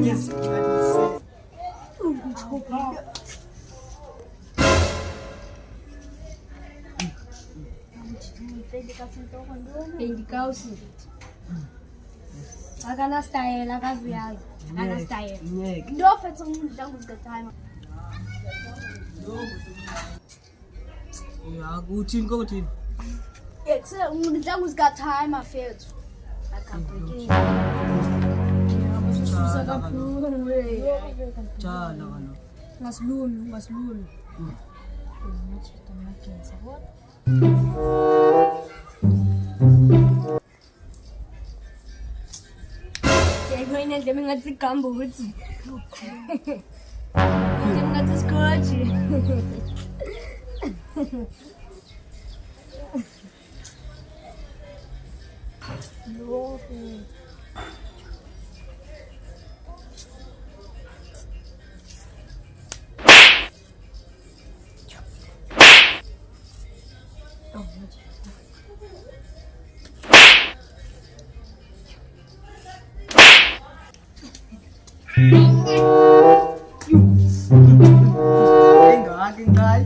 Yes, what Indicausi. Akana style, akaziyazi. Akana style. Ndo fethu umuntu dlangu zikatime. Ya, kuthini kokuthini? Yekuse umuntu dlangu zikatime afethu. Akabhekile. Susa kakhulu we. Chala kana. Ngasilulu. Ngoine ndeme ngathi gambo ukuthi. Ndeme ngathi scotch. No. Enggak.